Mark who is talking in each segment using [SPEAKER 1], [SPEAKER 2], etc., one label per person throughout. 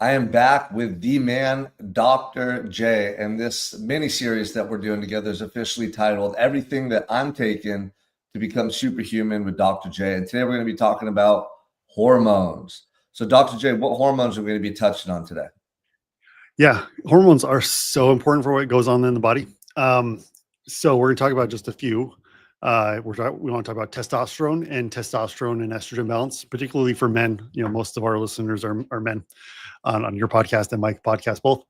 [SPEAKER 1] I am back with the man, Dr. J, and this mini series that we're doing together is officially titled Everything That I'm Taking to Become Superhuman with Dr. J. And today we're going to be talking about hormones. So, Dr. J, what hormones are we going to be touching on today?
[SPEAKER 2] Yeah, hormones are so important for what goes on in the body. So we're going to talk about just a few. We want to talk about testosterone and estrogen balance, particularly for men. Most of our listeners are men on your podcast and my podcast both.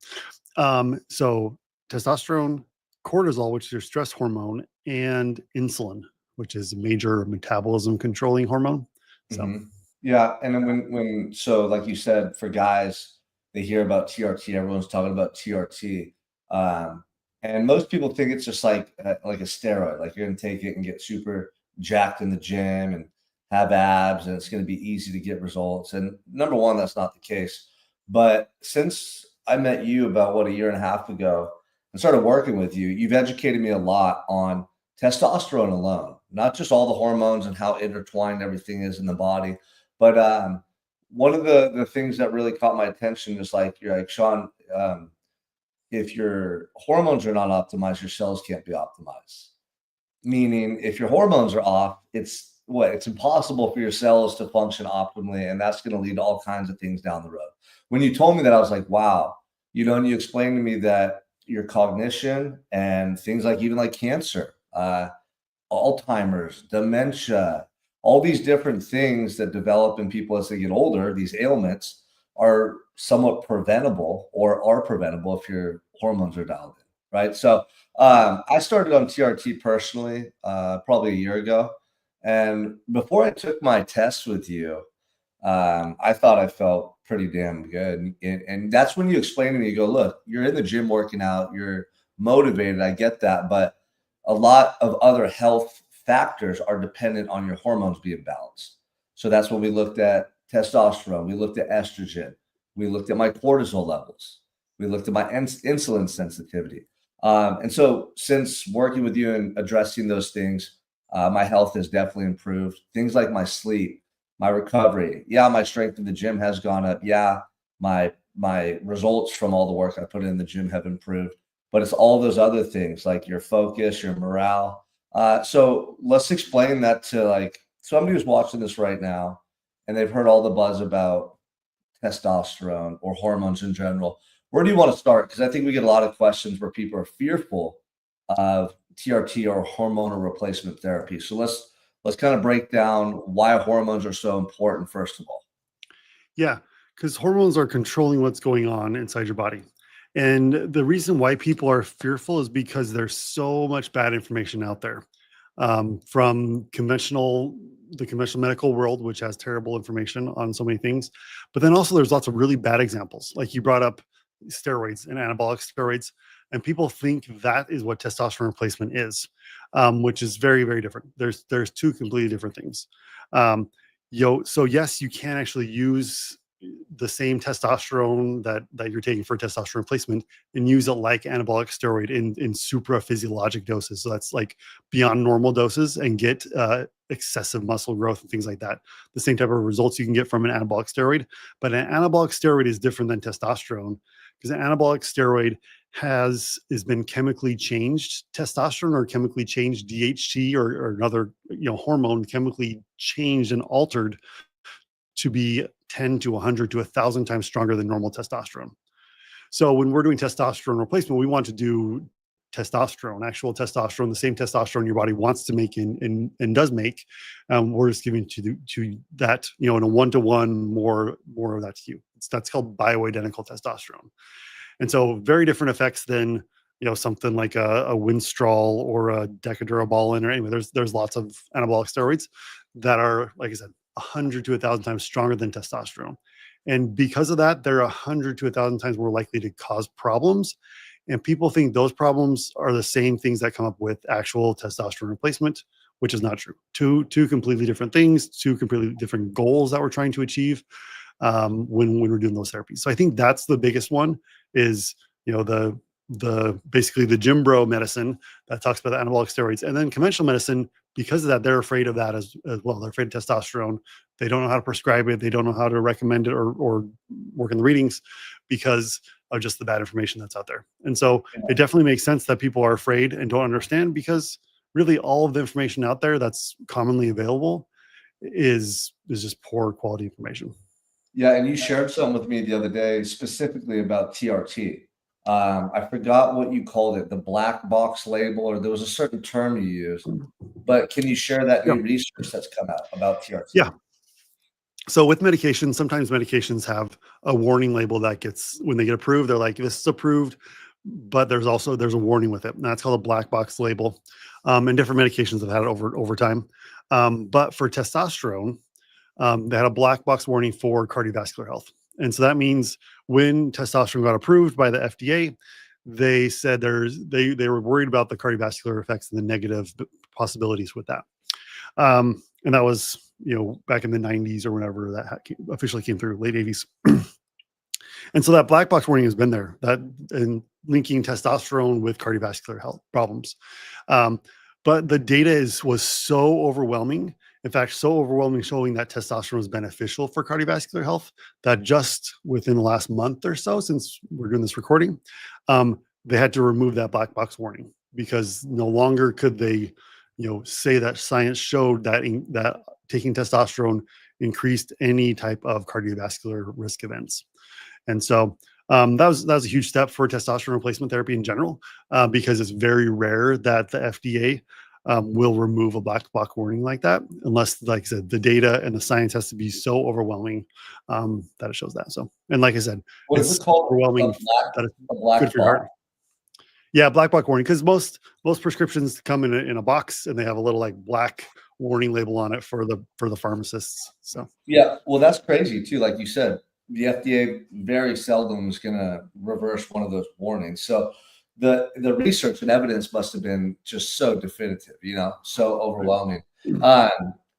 [SPEAKER 2] So testosterone, cortisol, which is your stress hormone, and insulin, which is a major metabolism controlling hormone. So
[SPEAKER 1] Yeah, and then when like you said, for guys, they hear about TRT. Everyone's talking about TRT, um, and most people think it's just like a steroid. Like you're gonna take it and get super jacked in the gym and have abs, and it's gonna be easy to get results. And number one, that's not the case. But since I met you about a year and a half ago and started working with you, you've educated me a lot on testosterone alone, not just all the hormones and how intertwined everything is in the body. But one of the things that really caught my attention is like you're like, Sean, if your hormones are not optimized, your cells can't be optimized. Meaning, if your hormones are off, it's impossible for your cells to function optimally, and that's going to lead to all kinds of things down the road. When you told me that, I was like, wow. And you explained to me that your cognition and things like even like cancer, Alzheimer's, dementia, all these different things that develop in people as they get older, these ailments are somewhat preventable or are preventable if your hormones are dialed in, right? So I started on TRT personally probably a year ago. And before I took my test with you, I thought I felt pretty damn good. And that's when you explain to me, you go, look, you're in the gym working out, you're motivated. I get that. But a lot of other health factors are dependent on your hormones being balanced. So that's when we looked at testosterone, we looked at estrogen, we looked at my cortisol levels, we looked at my insulin sensitivity. And so, since working with you and addressing those things, my health has definitely improved. Things like my sleep, my recovery. Yeah, my strength in the gym has gone up. Yeah, my results from all the work I put in the gym have improved. But it's all those other things like your focus, your morale. So let's explain that to like somebody who's watching this right now, and they've heard all the buzz about testosterone or hormones in general. Where do you want to start? Because I think we get a lot of questions where people are fearful of TRT or hormonal replacement therapy. So let's kind of break down why hormones are so important first of all.
[SPEAKER 2] yeah, because hormones are controlling what's going on inside your body. And the reason why people are fearful is because there's so much bad information out there from the conventional medical world, which has terrible information on so many things. But then also there's lots of really bad examples. Like you brought up steroids and anabolic steroids, and people think that is what testosterone replacement is, which is very, very different. There's two completely different things. So yes, you can actually use the same testosterone that you're taking for testosterone replacement and use it like anabolic steroid in supra physiologic doses. So that's like beyond normal doses and get excessive muscle growth and things like that. The same type of results you can get from an anabolic steroid, but an anabolic steroid is different than testosterone because an anabolic steroid has been chemically changed testosterone or chemically changed DHT or another hormone chemically changed and altered to be 10 to 100 to 1,000 times stronger than normal testosterone. So when we're doing testosterone replacement, we want to do testosterone, actual testosterone, the same testosterone your body wants to make and does make. We're just giving to that, in a one-to-one more of that to you. That's called bioidentical testosterone. And so very different effects than something like a Winstrol or a Decadurabolin or anyway. There's lots of anabolic steroids that are, like I said, 100 to 1,000 times stronger than testosterone. And because of that, they're 100 to 1,000 times more likely to cause problems. And people think those problems are the same things that come up with actual testosterone replacement, which is not true. Two completely different things, two completely different goals that we're trying to achieve when we're doing those therapies. So I think that's the biggest one is, the basically the gym bro medicine that talks about the anabolic steroids, and then conventional medicine, because of that, they're afraid of that as well. They're afraid of testosterone. They don't know how to prescribe it. They don't know how to recommend it or working the readings because of just the bad information that's out there. And so it definitely makes sense that people are afraid and don't understand, because really all of the information out there that's commonly available is just poor quality information.
[SPEAKER 1] Yeah, and you shared some with me the other day specifically about TRT. I forgot what you called it, the black box label, or there was a certain term you used. But can you share that
[SPEAKER 2] Yeah.
[SPEAKER 1] new research that's come out about TRT?
[SPEAKER 2] Yeah. So with medications, sometimes medications have a warning label that gets, when they get approved, they're like, this is approved, but there's a warning with it. And that's called a black box label. And different medications have had it over time. But for testosterone, they had a black box warning for cardiovascular health. And so that means when testosterone got approved by the FDA, they said they were worried about the cardiovascular effects and the negative possibilities with that. And that was, back in the 90s or whenever that officially came through, late 80s. And so that black box warning has been there, that and linking testosterone with cardiovascular health problems. But the data was so overwhelming. In fact, so overwhelming, showing that testosterone is beneficial for cardiovascular health, that just within the last month or so, since we're doing this recording, they had to remove that black box warning, because no longer could they, say that science showed that that taking testosterone increased any type of cardiovascular risk events. And so that was a huge step for testosterone replacement therapy in general, because it's very rare that the FDA will remove a black box warning like that, unless, like I said, the data and the science has to be so overwhelming that it shows that. So, and like I said,
[SPEAKER 1] What
[SPEAKER 2] it's
[SPEAKER 1] is it called?
[SPEAKER 2] overwhelming that it's good for your heart. Yeah, black box warning, because most prescriptions come in a box, and they have a little like black warning label on it for the pharmacists. So
[SPEAKER 1] Yeah, well, that's crazy too. Like you said, the FDA very seldom is going to reverse one of those warnings. So the research and evidence must have been just so definitive, so overwhelming.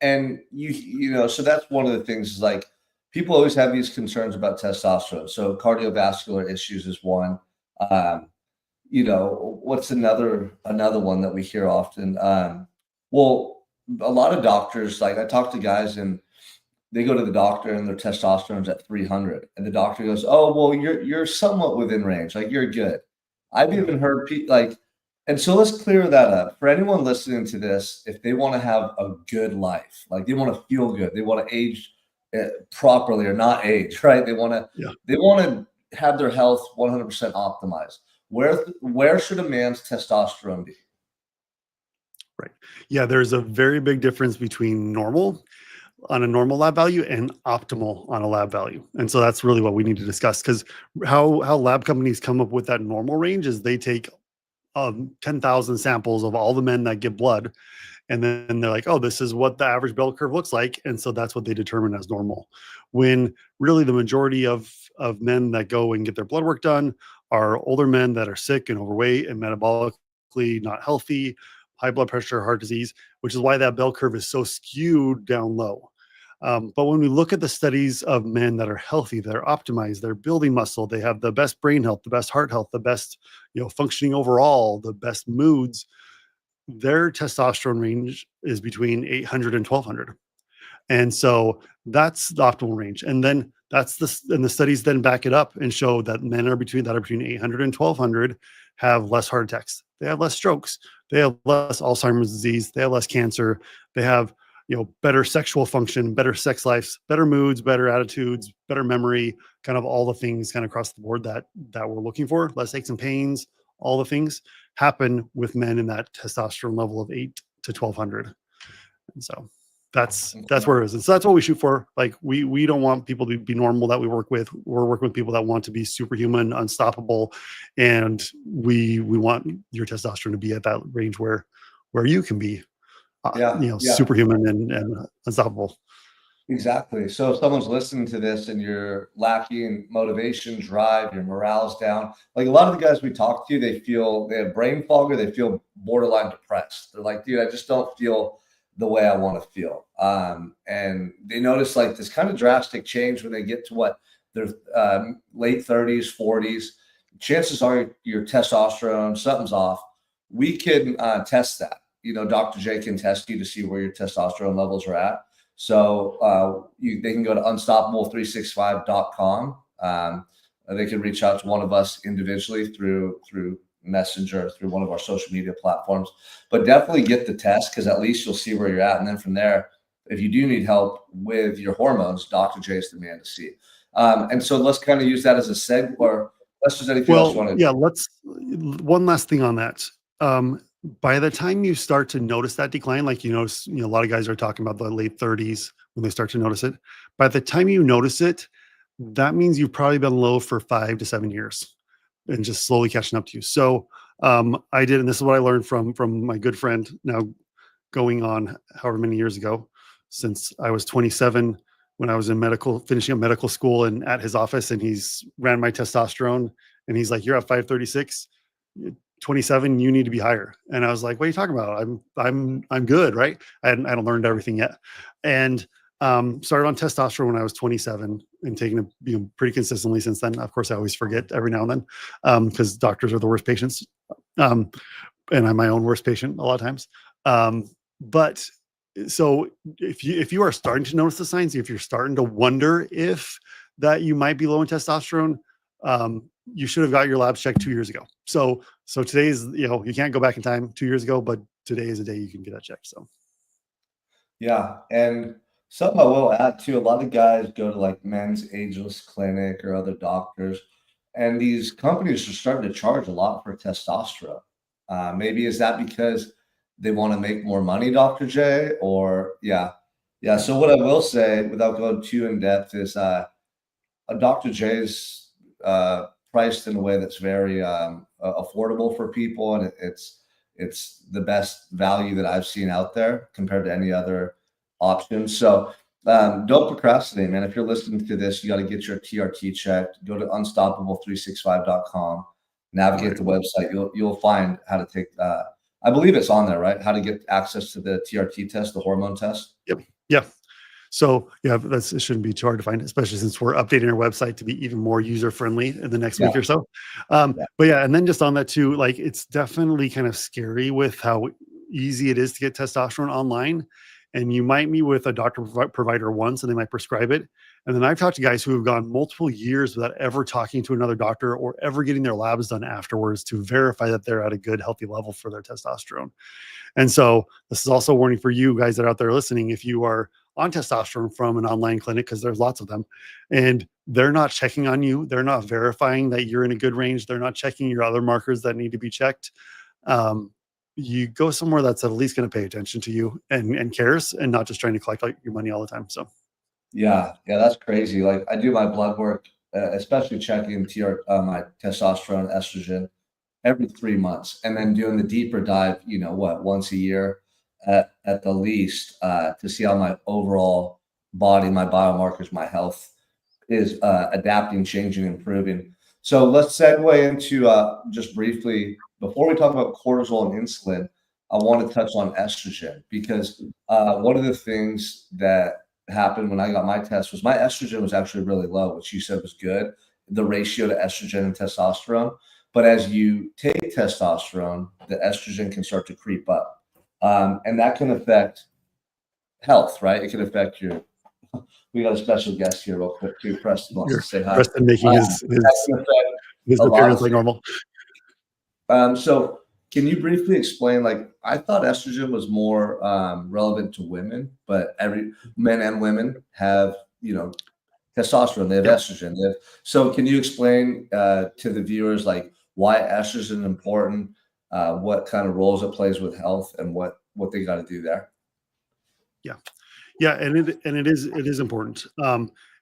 [SPEAKER 1] And so that's one of the things, is like, people always have these concerns about testosterone. So cardiovascular issues is one. What's another one that we hear often? Well, a lot of doctors, like I talk to guys, and they go to the doctor and their testosterone's at 300, and the doctor goes, "Oh, well, you're somewhat within range. Like, you're good." I've even heard people like, and so let's clear that up for anyone listening to this. If they want to have a good life, like they want to feel good, they want to age properly, or not age, right? They want to have their health 100% optimized. Where should a man's testosterone be?
[SPEAKER 2] right, yeah, there's a very big difference between normal on a normal lab value and optimal on a lab value. And so that's really what we need to discuss, because how lab companies come up with that normal range is they take 10,000 samples of all the men that give blood, and then they're like, oh, this is what the average bell curve looks like. And so that's what they determine as normal. When really the majority of men that go and get their blood work done are older men that are sick and overweight and metabolically not healthy, high blood pressure, heart disease, which is why that bell curve is so skewed down low. But when we look at the studies of men that are healthy, that are optimized, they're building muscle, they have the best brain health, the best heart health, the best, functioning overall, the best moods, their testosterone range is between 800 and 1200. And so that's the optimal range. And then and the studies then back it up and show that men that are between 800 and 1200 have less heart attacks. They have less strokes. They have less Alzheimer's disease. They have less cancer. They have, better sexual function, better sex lives, better moods, better attitudes, better memory, kind of all the things kind of across the board that we're looking for. Less aches and pains, all the things happen with men in that testosterone level of 8 to 1200. And so that's where it is. And so that's what we shoot for. Like we don't want people to be normal that we work with. We're working with people that want to be superhuman, unstoppable. And we want your testosterone to be at that range where you can be, superhuman and unstoppable.
[SPEAKER 1] Exactly. So if someone's listening to this and you're lacking motivation, drive, your morale's down, like a lot of the guys we talk to, they have brain fog, or they feel borderline depressed. They're like, dude, I just don't feel the way I want to feel. And they notice like this kind of drastic change when they get to their late 30s, 40s. Chances are your testosterone, something's off. We can test that. Dr. J can test you to see where your testosterone levels are at. So they can go to unstoppable365.com They can reach out to one of us individually through Messenger, through one of our social media platforms. But definitely get the test, because at least you'll see where you're at. And then from there, if you do need help with your hormones, Dr. J is the man to see. And so let's kind of use that as a segue, or unless there's anything else you
[SPEAKER 2] Well,
[SPEAKER 1] want to.
[SPEAKER 2] yeah, let's one last thing on that. By the time you start to notice that decline, like you notice, a lot of guys are talking about the late 30s when they start to notice it. By the time you notice it, that means you've probably been low for 5 to 7 years and just slowly catching up to you. So I did, and this is what I learned from my good friend, now going on however many years ago, since I was 27 when I was in finishing up medical school, and at his office, and he's ran my testosterone, and he's like, "You're at 536, 27, you need to be higher." And I was like, "What are you talking about? I'm good, right?" I hadn't learned everything yet, and started on testosterone when I was 27 and taking it pretty consistently since then. Of course, I always forget every now and then because doctors are the worst patients, and I'm my own worst patient a lot of times. But so if you are starting to notice the signs, if you're starting to wonder if that you might be low in testosterone, you should have got your labs checked 2 years ago. So today's, you can't go back in time 2 years ago, but today is a day you can get that checked. So
[SPEAKER 1] Yeah. And something I will add too, a lot of guys go to like Men's Ageless Clinic or other doctors, and these companies are starting to charge a lot for testosterone. Maybe is that because they want to make more money, Dr. J? Or yeah. Yeah. So what I will say, without going too in depth, is a Dr. J's priced in a way that's very affordable for people, and it's the best value that I've seen out there compared to any other option. So don't procrastinate, man. If you're listening to this, you got to get your TRT checked. Go to unstoppable365.com, navigate the website. You'll find how to take. I believe it's on there, right? How to get access to the TRT test, the hormone test.
[SPEAKER 2] yep, yeah. So yeah, it shouldn't be too hard to find, especially since we're updating our website to be even more user friendly in the next week or so.
[SPEAKER 1] Yeah.
[SPEAKER 2] But yeah, and then just on that too, like it's definitely kind of scary with how easy it is to get testosterone online. And you might meet with a doctor provider once, and they might prescribe it. And then I've talked to guys who have gone multiple years without ever talking to another doctor or ever getting their labs done afterwards to verify that they're at a good, healthy level for their testosterone. And so this is also a warning for you guys that are out there listening. If you are on testosterone from an online clinic, because there's lots of them, and they're not checking on you, they're not verifying that you're in a good range, they're not checking your other markers that need to be checked, you go somewhere that's at least going to pay attention to you and cares, and not just trying to collect like your money all the time. So
[SPEAKER 1] Yeah, that's crazy. Like I do my blood work, especially checking my testosterone, estrogen every 3 months, and then doing the deeper dive, once a year at the least, to see how my overall body, my biomarkers, my health is adapting, changing, improving. So let's segue into just briefly, before we talk about cortisol and insulin, I want to touch on estrogen, because one of the things that happened when I got my test was my estrogen was actually really low, which you said was good, the ratio to estrogen and testosterone. But as you take testosterone, the estrogen can start to creep up. And that can affect health, right? It can affect your. We got a special guest here, real quick, too. Preston wants to say hi.
[SPEAKER 2] Preston making his
[SPEAKER 1] A lot
[SPEAKER 2] appearance
[SPEAKER 1] of
[SPEAKER 2] like normal.
[SPEAKER 1] So can you briefly explain, like, I thought estrogen was more relevant to women, but every men and women have, testosterone, they have
[SPEAKER 2] Yep.
[SPEAKER 1] estrogen. So can you explain to the viewers, like, why estrogen is important, what kind of roles it plays with health, and what they got to do there?
[SPEAKER 2] Yeah, and it is important.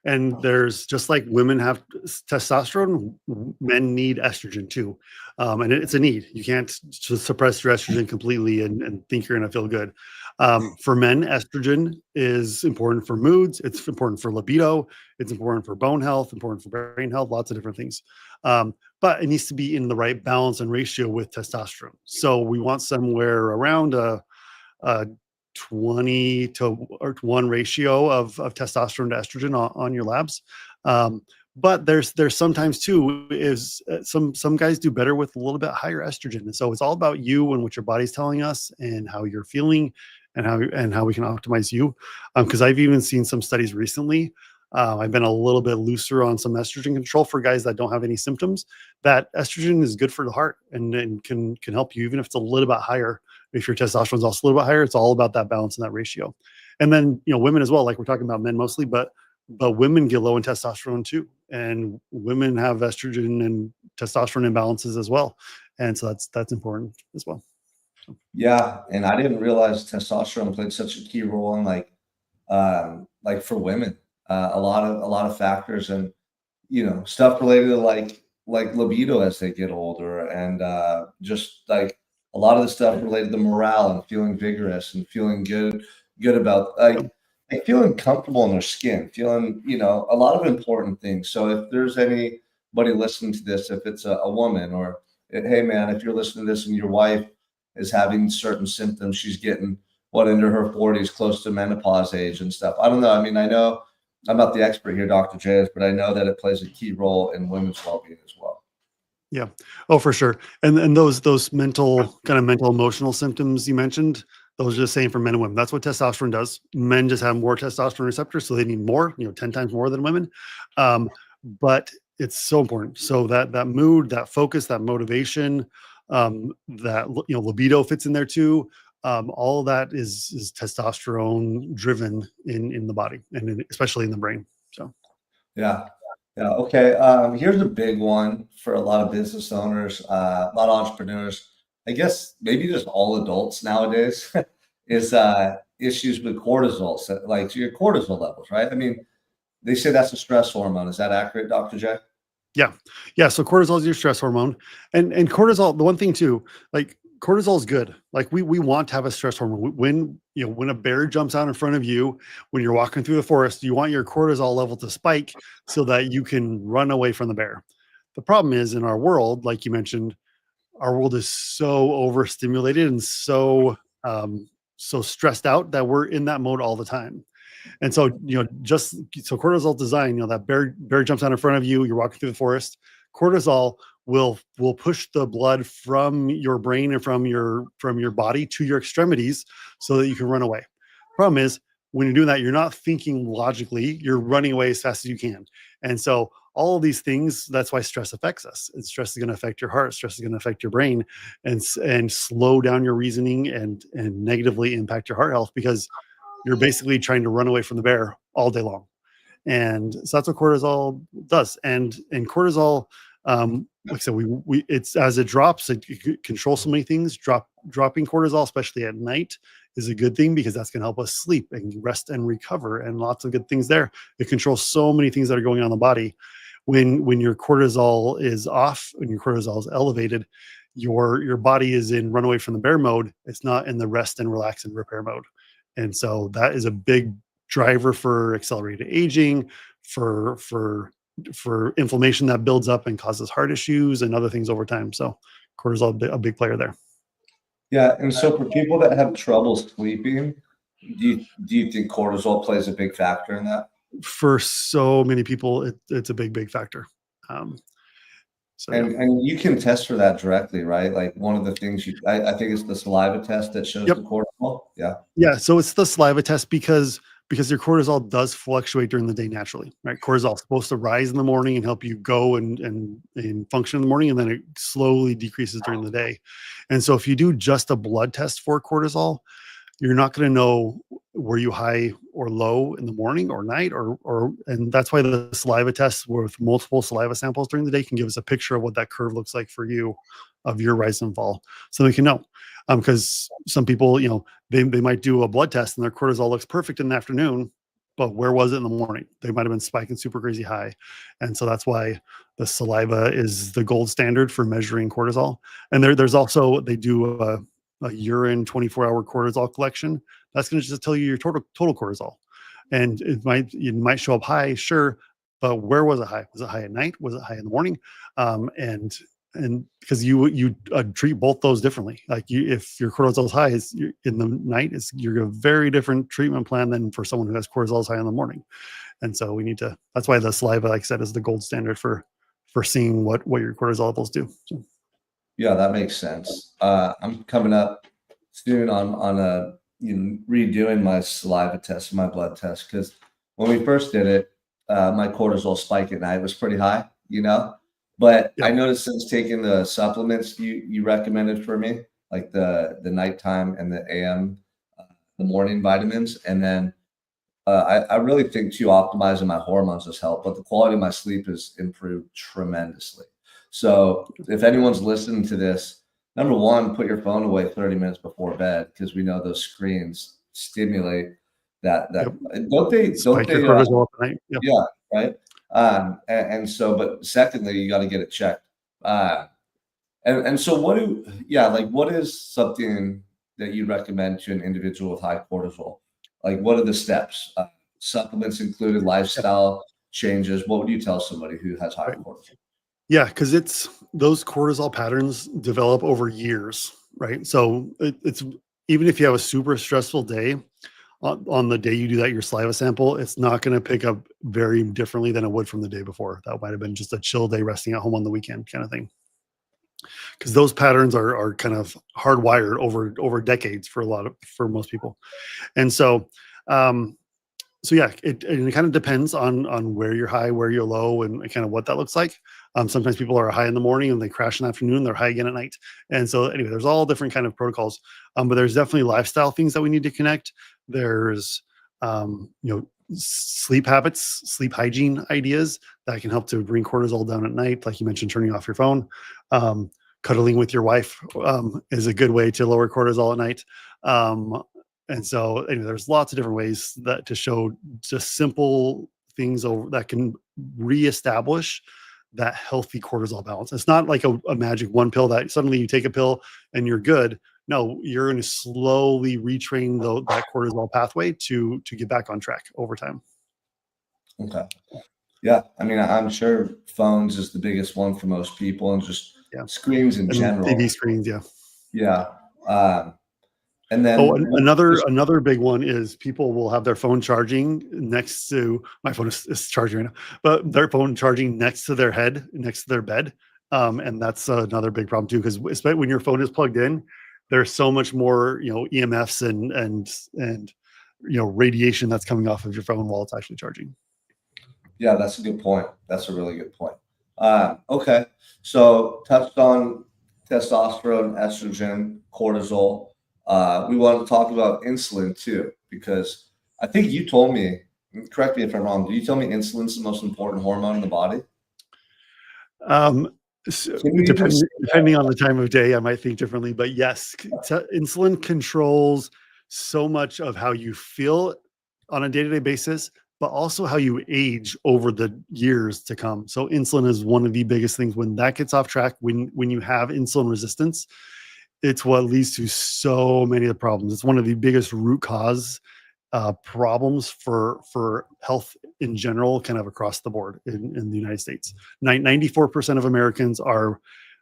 [SPEAKER 2] And there's, just like women have testosterone, men need estrogen too. And it's a need. You can't just suppress your estrogen completely and think you're going to feel good. For men, estrogen is important for moods. It's important for libido. It's important for bone health, important for brain health, lots of different things. But it needs to be in the right balance and ratio with testosterone. So we want somewhere around a 20 to 1 ratio of testosterone to estrogen on your labs. But there's sometimes too is some guys do better with a little bit higher estrogen. And so it's all about you and what your body's telling us and how you're feeling and how we can optimize you. Because I've even seen some studies recently I've been a little bit looser on some estrogen control for guys that don't have any symptoms. That estrogen is good for the heart and can help you, even if it's a little bit higher. If your testosterone is also a little bit higher, it's all about that balance and that ratio. And then, women as well, like we're talking about men mostly, but women get low in testosterone too. And women have estrogen and testosterone imbalances as well. And so that's important as well.
[SPEAKER 1] Yeah, and I didn't realize testosterone played such a key role in like for women, a lot of factors and stuff related to like libido as they get older and just like a lot of the stuff related to morale and feeling vigorous and feeling good about like feeling comfortable in their skin, feeling a lot of important things. So if there's anybody listening to this, if it's a woman or hey man, if you're listening to this and your wife is having certain symptoms, she's getting into her 40s, close to menopause age and stuff. I don't know. I mean, I know I'm not the expert here, Dr. J is, but I know that it plays a key role in women's well-being as well.
[SPEAKER 2] Yeah. Oh, for sure. And those mental emotional symptoms you mentioned, those are the same for men and women. That's what testosterone does. Men just have more testosterone receptors, so they need more, 10 times more than women. But it's so important. So that mood, that focus, that motivation, that libido fits in there too. All of that is testosterone driven in the body and especially in the brain. So
[SPEAKER 1] Yeah. Yeah. Okay. Here's a big one for a lot of business owners, a lot of entrepreneurs. I guess maybe just all adults nowadays is issues with cortisol, so, like your cortisol levels, right? I mean, they say that's a stress hormone. Is that accurate, Dr. J?
[SPEAKER 2] yeah, yeah. So cortisol is your stress hormone, and cortisol. The one thing too, like cortisol is good. Like we want to have a stress hormone. When a bear jumps out in front of you, when you're walking through the forest, you want your cortisol level to spike so that you can run away from the bear. The problem is in our world, like you mentioned, our world is so overstimulated and so stressed out that we're in that mode all the time. And so, just so cortisol design, that bear jumps out in front of you, you're walking through the forest. Cortisol will push the blood from your brain and from your body to your extremities so that you can run away. Problem is, when you're doing that, you're not thinking logically, you're running away as fast as you can. And so all of these things, that's why stress affects us. And stress is going to affect your heart, stress is going to affect your brain and slow down your reasoning and negatively impact your heart health because you're basically trying to run away from the bear all day long. And so that's what cortisol does. And cortisol, like I said, we it's as it drops, it controls so many things. Dropping cortisol, especially at night, is a good thing because that's going to help us sleep and rest and recover, and lots of good things there. It controls so many things that are going on in the body. When your cortisol is off, when your cortisol is elevated, your body is in run away from the bear mode. It's not in the rest and relax and repair mode. And so that is a big driver for accelerated aging, for inflammation that builds up and causes heart issues and other things over time. So cortisol a big player there.
[SPEAKER 1] Yeah. And so for people that have trouble sleeping, do you think cortisol plays a big factor in that?
[SPEAKER 2] For so many people, it's a big factor. So yeah.
[SPEAKER 1] And you can test for that directly, right? Like one of the things I think it's the saliva test that shows
[SPEAKER 2] Yep.
[SPEAKER 1] the cortisol. Yeah.
[SPEAKER 2] Yeah, so it's the saliva test because your cortisol does fluctuate during the day naturally, right? Cortisol is supposed to rise in the morning and help you go and function in the morning, and then it slowly decreases during the day. And so if you do just a blood test for cortisol, you're not going to know were you high or low in the morning or night and that's why the saliva test with multiple saliva samples during the day can give us a picture of what that curve looks like for you of your rise and fall, so we can know. Because some people, they might do a blood test and their cortisol looks perfect in the afternoon, but where was it in the morning? They might have been spiking super crazy high. And so that's why the saliva is the gold standard for measuring cortisol. And there's also, they do a urine 24-hour cortisol collection. That's going to just tell you your total cortisol. And it might show up high, sure, but where was it high? Was it high at night? Was it high in the morning? And because you treat both those differently. Like if your cortisol is high in the night, you're a very different treatment plan than for someone who has cortisol high in the morning. And so we need to. That's why the saliva, like I said, is the gold standard for seeing what your cortisol levels do. So.
[SPEAKER 1] Yeah, that makes sense. I'm coming up soon on redoing my saliva test, my blood test, because when we first did it, my cortisol spike at night was pretty high, you know. But I
[SPEAKER 2] Yeah.
[SPEAKER 1] noticed since taking the supplements you recommended for me, like the nighttime and the AM, uh, the morning vitamins, and then I really think too optimizing my hormones has helped, but the quality of my sleep has improved tremendously. So if anyone's listening to this, number one, put your phone away 30 minutes before bed because we know those screens stimulate that
[SPEAKER 2] Yep.
[SPEAKER 1] don't
[SPEAKER 2] Spike your
[SPEAKER 1] they
[SPEAKER 2] cortisol at night. Yep.
[SPEAKER 1] yeah, right. And so, but secondly, you got to get it checked. Uh, and so yeah, like what is something that you recommend to an individual with high cortisol? Like what are the steps? Supplements included,
[SPEAKER 2] Yep.
[SPEAKER 1] lifestyle changes. What would you tell somebody who has high
[SPEAKER 2] Right.
[SPEAKER 1] cortisol?
[SPEAKER 2] Yeah, because it's those cortisol patterns develop over years, right? So it's even if you have a super stressful day, on the day you do that, your saliva sample, it's not going to pick up very differently than it would from the day before. That might have been just a chill day resting at home on the weekend kind of thing. Because those patterns are kind of hardwired over decades for most people. And um, so yeah, it kind of depends on where you're high, where you're low, and kind of what that looks like. Sometimes people are high in the morning and they crash in the afternoon. They're high again at night. And so anyway, there's all different kind of protocols. But there's definitely lifestyle things that we need to connect. There's sleep habits, sleep hygiene ideas that can help to bring cortisol down at night. Like you mentioned, turning off your phone. Cuddling with your wife is a good way to lower cortisol at night. And so anyway, there's lots of different ways that to show just simple things that can reestablish that healthy cortisol balance. It's not like a magic one pill that suddenly you take a pill and you're good. No, you're going to slowly retrain that cortisol pathway to get back on track over time.
[SPEAKER 1] Okay. Yeah. I mean, I'm sure phones is the biggest one for most people and just
[SPEAKER 2] Yeah.
[SPEAKER 1] screens in
[SPEAKER 2] And TV
[SPEAKER 1] general.
[SPEAKER 2] screens. Yeah.
[SPEAKER 1] Yeah. Um, and
[SPEAKER 2] Oh,
[SPEAKER 1] then
[SPEAKER 2] another big one is people will have their phone charging next to my phone is charging right now, but their phone charging next to their head, next to their bed. And that's another big problem too, because especially when your phone is plugged in, there's so much more, EMFs and radiation that's coming off of your phone while it's actually charging.
[SPEAKER 1] Yeah, that's a good point. That's a really good point. Okay, so touched on testosterone, estrogen, cortisol. We want to talk about insulin too, because I think you told me, correct me if I'm wrong, did you tell me insulin's the most important hormone in the body?
[SPEAKER 2] Um, so
[SPEAKER 1] Can you even say
[SPEAKER 2] depending on the time of day, I might think differently, but yes, insulin controls so much of how you feel on a day-to-day basis, but also how you age over the years to come. So insulin is one of the biggest things. When that gets off track, when you have insulin resistance, it's what leads to so many of the problems. It's one of the biggest root cause problems for health in general, kind of across the board in the United States. 94% of Americans are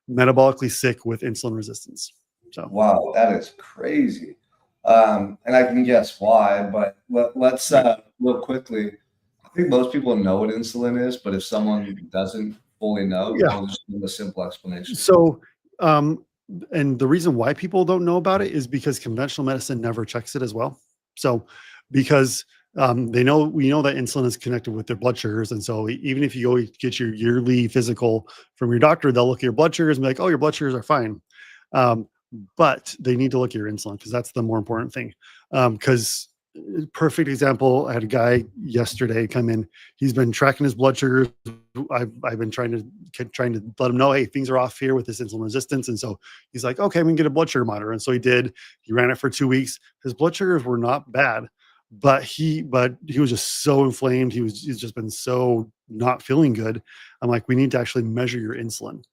[SPEAKER 2] metabolically sick with insulin resistance. So
[SPEAKER 1] wow, that is crazy. And I can guess why, but let's
[SPEAKER 2] right.
[SPEAKER 1] real quickly. I think most people know what insulin is, but if someone doesn't fully know,
[SPEAKER 2] Yeah.
[SPEAKER 1] we'll just give a simple explanation.
[SPEAKER 2] So and the reason why people don't know about it is because conventional medicine never checks it as well. So because we know that insulin is connected with their blood sugars, and so even if you go get your yearly physical from your doctor, they'll look at your blood sugars and be like, "Oh, your blood sugars are fine," um, but they need to look at your insulin because that's the more important thing. Because perfect example, I had a guy yesterday come in. He's been tracking his blood sugars. I've been trying to let him know, hey, things are off here with this insulin resistance, and so he's like, okay, I'm gonna get a blood sugar monitor, and so he did. He ran it for 2 weeks. His blood sugars were not bad, but he was just so inflamed. He's just been so not feeling good. I'm like, we need to actually measure your insulin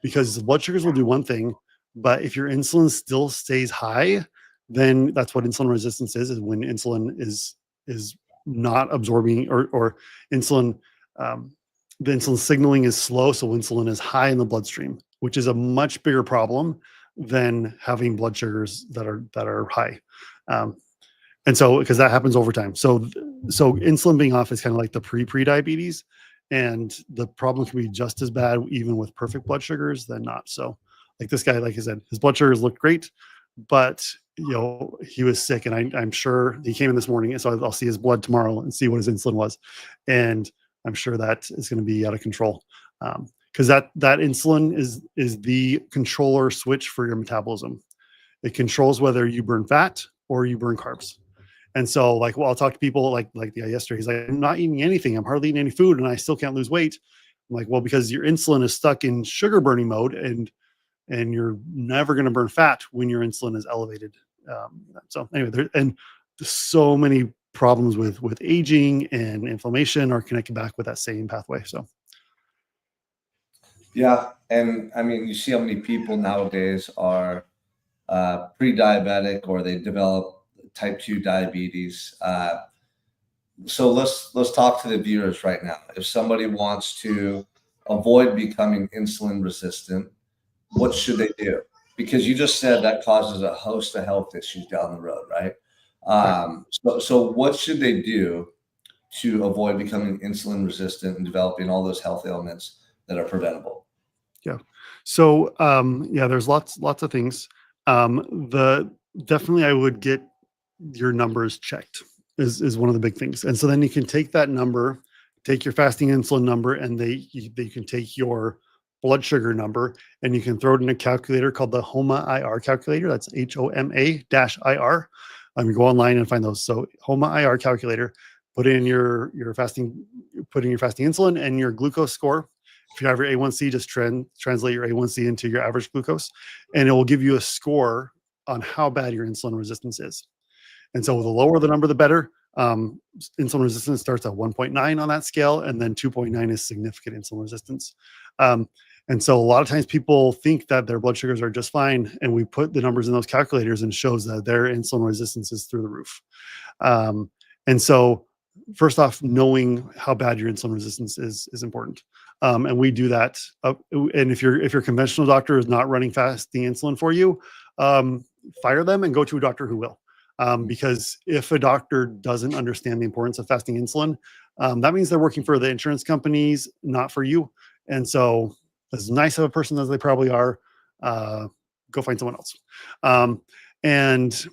[SPEAKER 2] because the blood sugars will do one thing, but if your insulin still stays high, then that's what insulin resistance is when insulin is not absorbing or insulin the insulin signaling is slow, so insulin is high in the bloodstream, which is a much bigger problem than having blood sugars that are high. And so because that happens over time. So insulin being off is kind of like the pre-diabetes, and the problem can be just as bad even with perfect blood sugars than not. So like this guy, like I said, his blood sugars look great, but he was sick, and I'm sure he came in this morning, and so I'll see his blood tomorrow and see what his insulin was. And I'm sure that is going to be out of control. Because that insulin is the controller switch for your metabolism. It controls whether you burn fat or you burn carbs. And so, like, well, I'll talk to people like the guy yesterday. He's like, I'm not eating anything. I'm hardly eating any food, and I still can't lose weight. I'm like, well, because your insulin is stuck in sugar burning mode, and you're never going to burn fat when your insulin is elevated. So anyway, there's so many problems with aging and inflammation are connected back with that same pathway. So
[SPEAKER 1] Yeah, and I mean, you see how many people nowadays are pre-diabetic or they develop type 2 diabetes. So let's talk to the viewers right now. If somebody wants to avoid becoming insulin resistant, what should they do? Because you just said that causes a host of health issues down the road, right? So what should they do to avoid becoming insulin resistant and developing all those health ailments that are preventable?
[SPEAKER 2] yeah. So there's lots of things. Definitely I would get your numbers checked is one of the big things. And so then you can take that number, take your fasting insulin number, and they can take your blood sugar number and you can throw it in a calculator called the HOMA-IR calculator. That's HOMA-IR. You go online and find those. So HOMA-IR calculator, put in your fasting insulin and your glucose score. If you have your A1C, just translate your A1C into your average glucose, and it will give you a score on how bad your insulin resistance is. And so the lower the number, the better. Insulin resistance starts at 1.9 on that scale, and then 2.9 is significant insulin resistance. And so a lot of times people think that their blood sugars are just fine, and we put the numbers in those calculators and shows that their insulin resistance is through the roof. And so first off, knowing how bad your insulin resistance is important. And we do that. And if your conventional doctor is not running fasting insulin for you, fire them and go to a doctor who will. Because if a doctor doesn't understand the importance of fasting insulin, that means they're working for the insurance companies, not for you. And so, as nice of a person as they probably are, go find someone else. And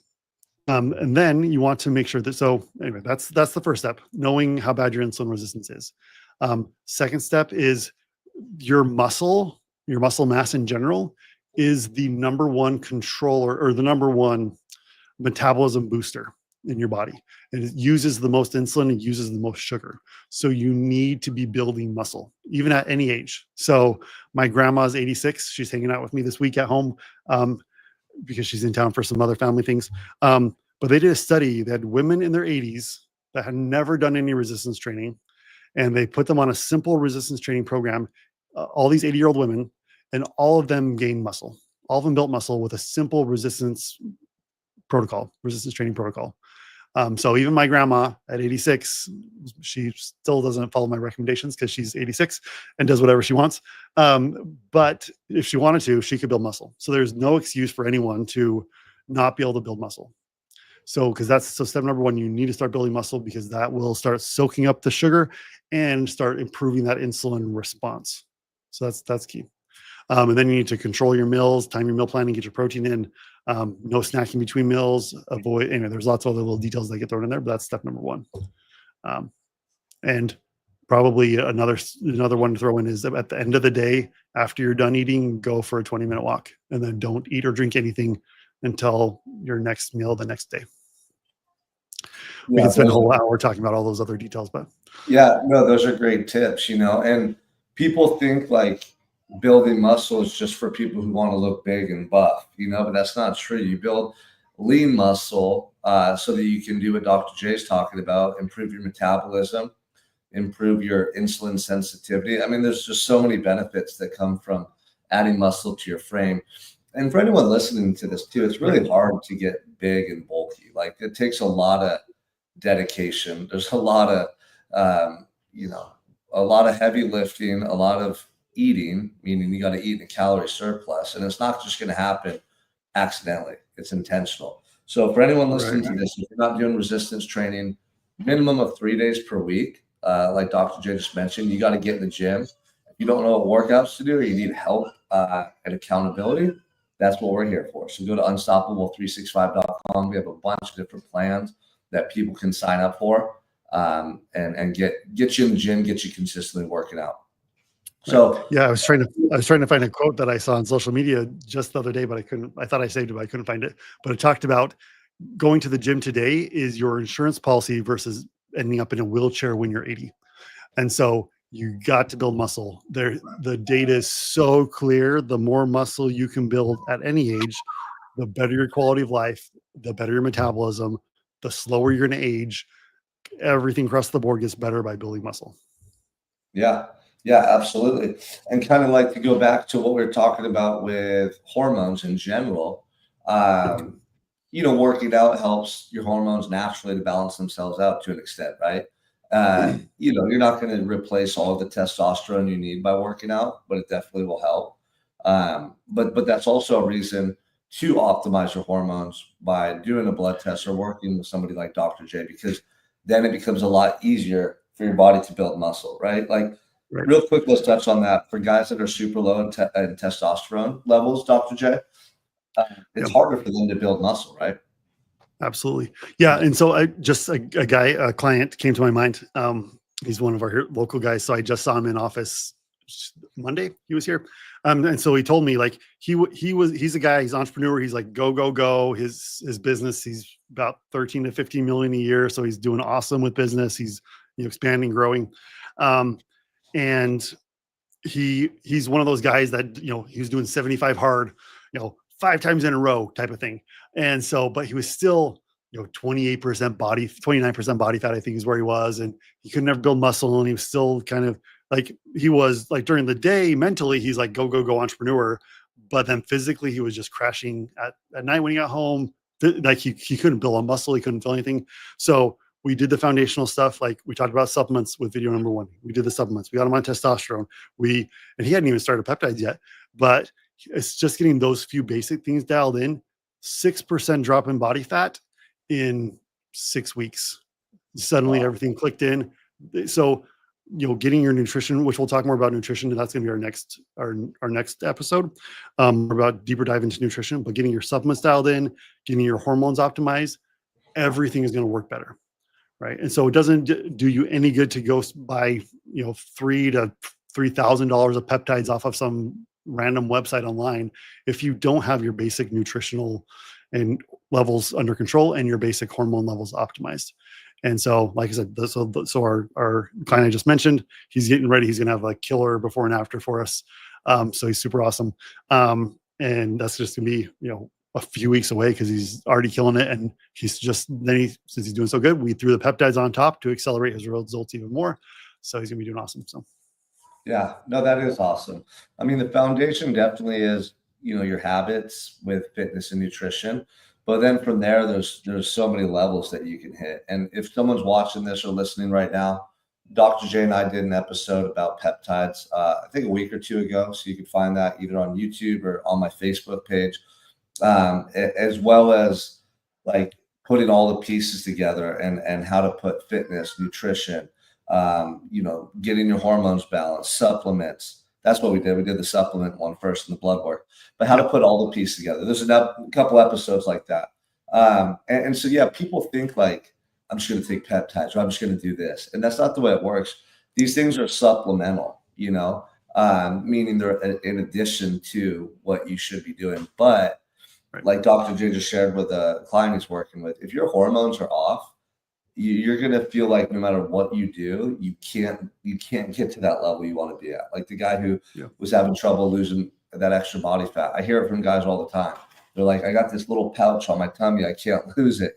[SPEAKER 2] then you want to make sure that. So anyway, that's the first step: knowing how bad your insulin resistance is. Second step is your muscle mass in general is the number one controller or the number one metabolism booster in your body, and it uses the most insulin and uses the most sugar. So you need to be building muscle even at any age. So my grandma's 86. She's hanging out with me this week at home because she's in town for some other family things. But they did a study that women in their 80s that had never done any resistance training, and they put them on a simple resistance training program, all these 80-year-old women, and all of them gained muscle. All of them built muscle with a simple resistance training protocol. So even my grandma at 86, she still doesn't follow my recommendations because she's 86 and does whatever she wants. But if she wanted to, she could build muscle. So there's no excuse for anyone to not be able to build muscle. So step number one, you need to start building muscle because that will start soaking up the sugar and start improving that insulin response. So that's key. And then you need to control your meals, time your meal planning, get your protein in, no snacking between meals, avoid, there's lots of other little details that get thrown in there, but that's step number one. And probably another one to throw in is that at the end of the day, after you're done eating, go for a 20-minute walk, and then don't eat or drink anything until your next meal the next day. We can spend a whole hour talking about all those other details, but
[SPEAKER 1] yeah, no, those are great tips, and people think like building muscle is just for people who want to look big and buff, but that's not true. You build lean muscle so that you can do what Dr. J's talking about, improve your metabolism, improve your insulin sensitivity. I mean, there's just so many benefits that come from adding muscle to your frame. And for anyone listening to this too, it's really hard to get big and bulky. Like, it takes a lot of dedication. There's a lot of, a lot of heavy lifting, a lot of eating, meaning you got to eat in a calorie surplus, and it's not just going to happen accidentally. It's intentional. So for anyone listening to this, if you're not doing resistance training, minimum of 3 days per week, like Dr. J just mentioned, you got to get in the gym. If you don't know what workouts to do, or you need help and accountability, that's what we're here for. So go to unstoppable365.com. We have a bunch of different plans that people can sign up for. and get you in the gym, get you consistently working out.
[SPEAKER 2] Right.
[SPEAKER 1] So
[SPEAKER 2] Yeah, I was trying to find a quote that I saw on social media just the other day, but I couldn't. I thought I saved it, but I couldn't find it. But it talked about going to the gym today is your insurance policy versus ending up in a wheelchair when you're 80. And so you got to build muscle. There, the data is so clear. The more muscle you can build at any age, the better your quality of life, the better your metabolism, the slower you're going to age. Everything across the board gets better by building muscle.
[SPEAKER 1] yeah, yeah, absolutely. And kind of like to go back to what we were talking about with hormones in general. Um, Working out helps your hormones naturally to balance themselves out to an extent, right? You're not going to replace all of the testosterone you need by working out, but it definitely will help. But that's also a reason to optimize your hormones by doing a blood test or working with somebody like Dr. J, because then it becomes a lot easier for your body to build muscle, right? Like,
[SPEAKER 2] Right.
[SPEAKER 1] real quick, let's touch on that. For guys that are super low in testosterone levels, Dr. J, it's
[SPEAKER 2] Yep.
[SPEAKER 1] harder for them to build muscle, right?
[SPEAKER 2] Absolutely. Yeah. And so I just a client came to my mind. He's one of our local guys. So I just saw him in office Monday. He was here. And so he told me like he's a guy, he's an entrepreneur. He's like, go, go, go. His business, he's about 13 to 15 million a year. So he's doing awesome with business. He's expanding, growing. And he's one of those guys that, he was doing 75 hard, 5 times in a row type of thing. And so, but he was still, 28% body, 29% body fat, I think is where he was. And he could never build muscle. And he was still kind of like, he was like during the day, mentally, he's like, go, go, go entrepreneur. But then physically, he was just crashing at night when he got home. Like he couldn't build a muscle. He couldn't feel anything. So we did the foundational stuff. Like we talked about supplements with video number 1. We did the supplements. We got him on testosterone. And he hadn't even started peptides yet, but it's just getting those few basic things dialed in. 6% drop in body fat in 6 weeks. Suddenly everything clicked in. So, getting your nutrition, which we'll talk more about nutrition, and that's going to be our next episode, about deeper dive into nutrition, but getting your supplements dialed in, getting your hormones optimized, everything is going to work better. Right. And so it doesn't do you any good to go buy, $3,000 to $3,000 of peptides off of some random website online if you don't have your basic nutritional and levels under control and your basic hormone levels optimized. And so, like I said, so our client I just mentioned, he's getting ready. He's going to have a killer before and after for us. So he's super awesome. And that's just going to be, a few weeks away because he's already killing it. And he's just, since he's doing so good, we threw the peptides on top to accelerate his results even more. So he's going to be doing awesome. So.
[SPEAKER 1] Yeah, no, that is awesome. I mean, the foundation definitely is, your habits with fitness and nutrition. But then from there, there's so many levels that you can hit. And if someone's watching this or listening right now, Dr. J and I did an episode about peptides, I think a week or 2 ago. So you can find that either on YouTube or on my Facebook page, as well as like putting all the pieces together and how to put fitness, nutrition, getting your hormones balanced, supplements. That's what we did. We did the supplement one first and the blood work, but how to put all the pieces together. There's a couple episodes like that. And so, yeah, people think like, I'm just going to take peptides or I'm just going to do this. And that's not the way it works. These things are supplemental, meaning they're in addition to what you should be doing. But like Dr. J just shared with a client he's working with, if your hormones are off, you're going to feel like no matter what you do, you can't get to that level you want to be at. Like the guy who was having trouble losing that extra body fat. I hear it from guys all the time. They're like, I got this little pouch on my tummy. I can't lose it.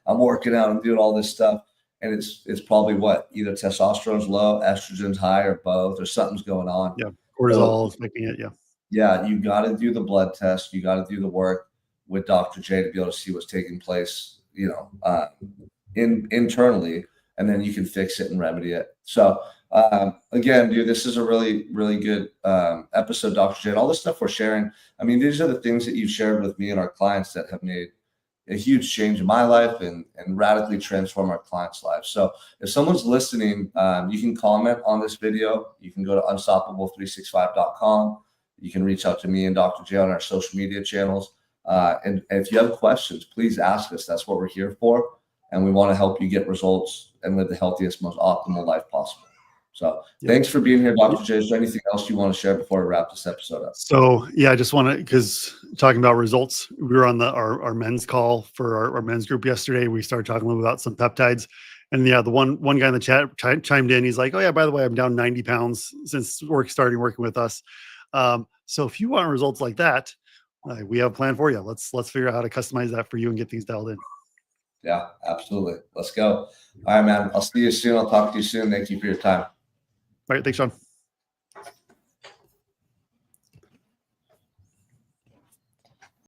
[SPEAKER 1] I'm working out and doing all this stuff. And it's probably either testosterone's low, estrogen's high, or both, or something's going on.
[SPEAKER 2] Yeah. Cortisol is making it. Yeah.
[SPEAKER 1] Yeah. You got to do the blood test. You got to do the work with Dr. J to be able to see what's taking place, internally, and then you can fix it and remedy it. So again, dude, this is a really, really good episode, Dr. J. And all the stuff we're sharing, I mean, these are the things that you've shared with me and our clients that have made a huge change in my life and radically transform our clients' lives. So if someone's listening, you can comment on this video. You can go to unstoppable365.com. You can reach out to me and Dr. J on our social media channels. And if you have questions, please ask us. That's what we're here for. and we want to help you get results and live the healthiest, most optimal life possible. So thanks for being here, Dr. J. Is there anything else you want to share before we wrap this episode up?
[SPEAKER 2] So yeah, I just want to, because talking about results, we were on our men's call for our men's group yesterday. We started talking a little about some peptides. And yeah, the one guy in the chat chimed in. He's like, "Oh yeah, by the way, I'm down 90 pounds since starting working with us." So if you want results like that, we have a plan for you. Let's figure out how to customize that for you and get things dialed in.
[SPEAKER 1] Yeah, absolutely. Let's go. All right, man. I'll see you soon. I'll talk to you soon. Thank you for your time.
[SPEAKER 2] All right, thanks, Sean.